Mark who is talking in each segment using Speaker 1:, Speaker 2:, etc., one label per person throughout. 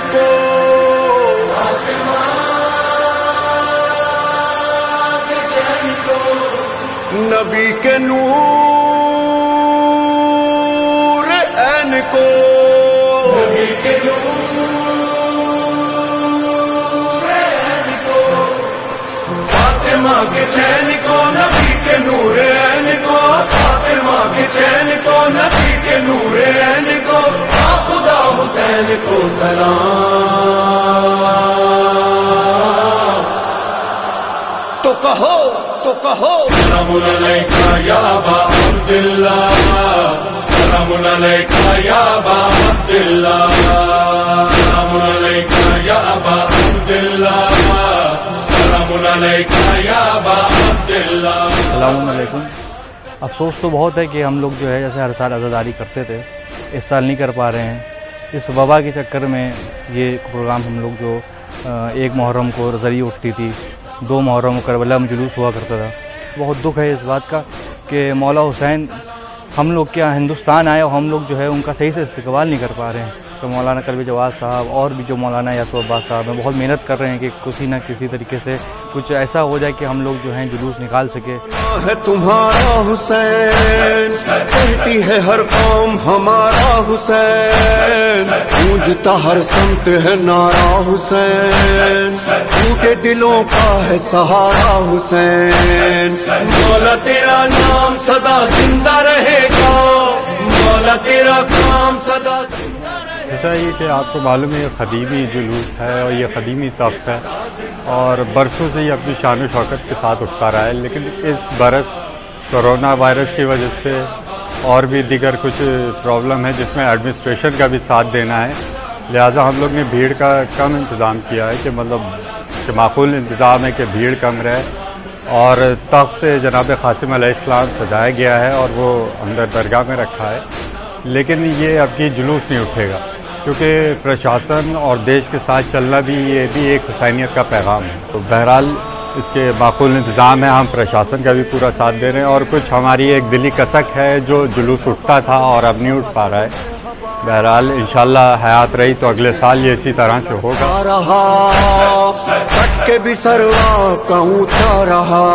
Speaker 1: को, नबी के नूर ऐन को, नबी के नूर ऐन को, फातिमा के चैन को, नबी के नूर ऐन को, फातिमा के चैन को, नबी के नूर ऐन को, खुदा हुसैन को सलाम। तो कहो सलामुन अलैका या अबा अब्दुल्लाह, सलामुन अलैका या अबा अब्दुल्लाह, सलामुन अलैका या अबा अब्दुल्लाह, सलामुन अलैका या अबा अब्दुल्लाह।
Speaker 2: अस्सलामुन अलैकुम। अफसोस तो बहुत है कि हम लोग जो है जैसे हर साल अज़ादारी करते थे, इस साल नहीं कर पा रहे हैं। इस वबा के चक्कर में ये प्रोग्राम हम लोग जो 1 मुहर्रम को रज़री उठती थी, 2 मुहर्रम को करबला में जुलूस हुआ करता था। बहुत दुख है इस बात का कि मौला हुसैन हम लोग क्या हिंदुस्तान आए और हम लोग जो है उनका सही से इस्तेक़बाल नहीं कर पा रहे हैं। तो मौलाना कल्बी जवाद साहब और भी जो मौलाना यासूर अब्बास साहब हैं बहुत मेहनत कर रहे हैं कि किसी न किसी तरीके से कुछ ऐसा हो जाए कि हम लोग जो हैं जुलूस निकाल सके।
Speaker 1: है तुम्हारा हुसैन, कहती है हर कौम हमारा हुसैन, गूंजता हर समत है नारा हुसैन, टूटे दिलों का है सहारा हुसैन। मौला तेरा नाम सदा जिंदा रहेगा, मौला तेरा काम सदा।
Speaker 3: ऐसा ही कि आपको मालूम है ये ख़दीमी जुलूस है और ये ख़दीमी तख्त है और बरसों से ही अपनी शान व शौकत के साथ उठता रहा है, लेकिन इस बरस कोरोना वायरस की वजह से और भी दीगर कुछ प्रॉब्लम है जिसमें एडमिनिस्ट्रेशन का भी साथ देना है। लिहाजा हम लोग ने भीड़ का कम इंतज़ाम किया है कि मतलब कि माकूल इंतज़ाम है कि भीड़ कम रहे और तख्त जनाब क़ासिम अलैहिस्सलाम सजाया गया है और वो अंदर दरगाह में रखा है, लेकिन ये अब की जुलूस नहीं उठेगा क्योंकि प्रशासन और देश के साथ चलना भी ये भी एक हुसैनियत का पैगाम है। तो बहरहाल इसके माकूल इंतज़ाम है, हम प्रशासन का भी पूरा साथ दे रहे हैं और कुछ हमारी एक दिली कसक है जो जुलूस उठता था और अब नहीं उठ पा रहा है। बहरहाल इंशाल्लाह हयात रही तो अगले साल ये इसी तरह से होगा।
Speaker 1: के भी सरवा कहूँ रहा,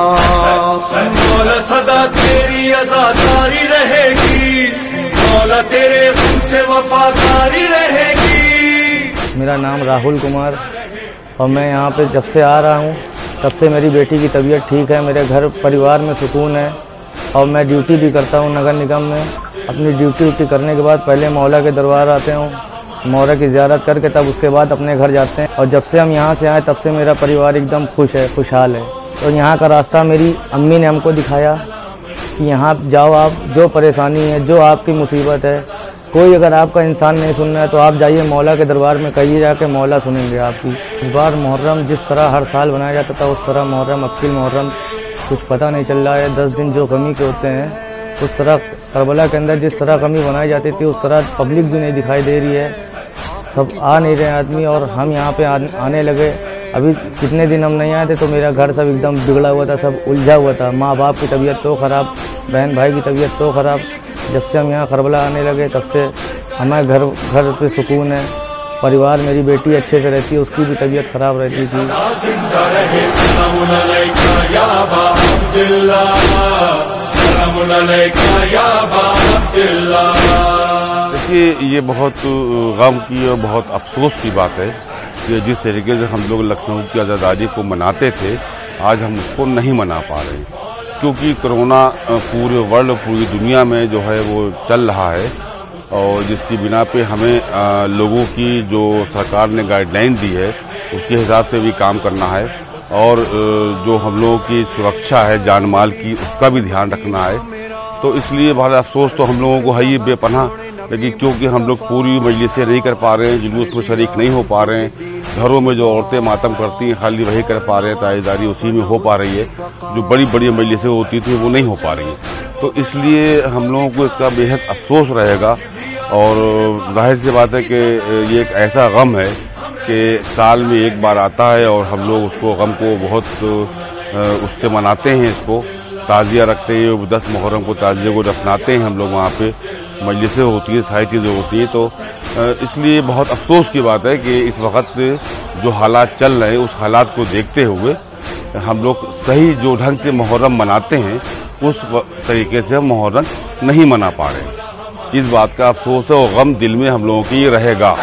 Speaker 1: मौला सदा तेरी आज़ादारी रहेगी, मौला तेरे गुण से वफादारी रहेगी।
Speaker 4: मेरा नाम राहुल कुमार और मैं यहाँ पे जब से आ रहा हूँ तब से मेरी बेटी की तबीयत ठीक है, मेरे घर परिवार में सुकून है और मैं ड्यूटी भी करता हूँ नगर निगम में। अपनी ड्यूटी करने के बाद पहले मौला के दरबार आते हूँ, मौला की ज़ियारत करके तब उसके बाद अपने घर जाते हैं। और जब से हम यहाँ से आए तब से मेरा परिवार एकदम खुश है, खुशहाल है। तो यहाँ का रास्ता मेरी अम्मी ने हमको दिखाया कि यहाँ जाओ, आप जो परेशानी है, जो आपकी मुसीबत है, कोई अगर आपका इंसान नहीं सुन रहा है तो आप जाइए मौला के दरबार में, कहिए जाके मौला सुनेंगे आपकी। इस बार मुहर्रम जिस तरह हर साल बनाया जाता था उस तरह मुहर्रम अक्ल मुहर्रम कुछ पता नहीं चल रहा है। 10 दिन जो कमी के होते हैं उस तरह करबला के अंदर जिस तरह कमी बनाई जाती थी उस तरह पब्लिक भी नहीं दिखाई दे रही है, सब आ नहीं रहे आदमी और हम यहाँ पे आने लगे। अभी कितने दिन हम नहीं आए थे तो मेरा घर सब एकदम बिगड़ा हुआ था, सब उलझा हुआ था। माँ बाप की तबीयत तो ख़राब, बहन भाई की तबीयत तो ख़राब। जब से हम यहाँ करबला आने लगे तब से हमें घर पे सुकून है, परिवार मेरी बेटी अच्छे से रहती है, उसकी भी तबीयत ख़राब रहती थी।
Speaker 5: देखिए ये बहुत गम की और बहुत अफसोस की बात है कि जिस तरीके से हम लोग लखनऊ की आज़ादी को मनाते थे आज हम उसको नहीं मना पा रहे हैं, क्योंकि कोरोना पूरे वर्ल्ड पूरी दुनिया में जो है वो चल रहा है और जिसकी बिना पे हमें लोगों की जो सरकार ने गाइडलाइन दी है उसके हिसाब से भी काम करना है और जो हम लोगों की सुरक्षा है जान माल की उसका भी ध्यान रखना है। तो इसलिए बहुत अफसोस तो हम लोगों को है ही बेपनाह, लेकिन क्योंकि हम लोग पूरी मजलिसें नहीं कर पा रहे हैं, जुलूस में शरीक नहीं हो पा रहे हैं, घरों में जो औरतें मातम करती हैं खाली वही कर पा रहे हैं, ताईदारी उसी में हो पा रही है, जो बड़ी बड़ी मजलिसें होती थी वो नहीं हो पा रही हैं। तो इसलिए हम लोगों को इसका बेहद अफसोस रहेगा और जाहिर सी बात है कि ये एक ऐसा गम है कि साल में एक बार आता है और हम लोग उसको गम को बहुत उससे मनाते हैं, इसको ताज़िया रखते हैं। 10 मुहर्रम को ताज़िया को दफनाते हैं हम लोग वहाँ पे मजलिसें होती हैं, सारी चीज़ें होती हैं। तो इसलिए बहुत अफसोस की बात है कि इस वक्त जो हालात चल रहे हैं उस हालात को देखते हुए हम लोग सही जो ढंग से मुहर्रम मनाते हैं उस तरीके से हम मुहर्रम नहीं मना पा रहे हैं। इस बात का अफसोस है और गम दिल में हम लोगों की रहेगा।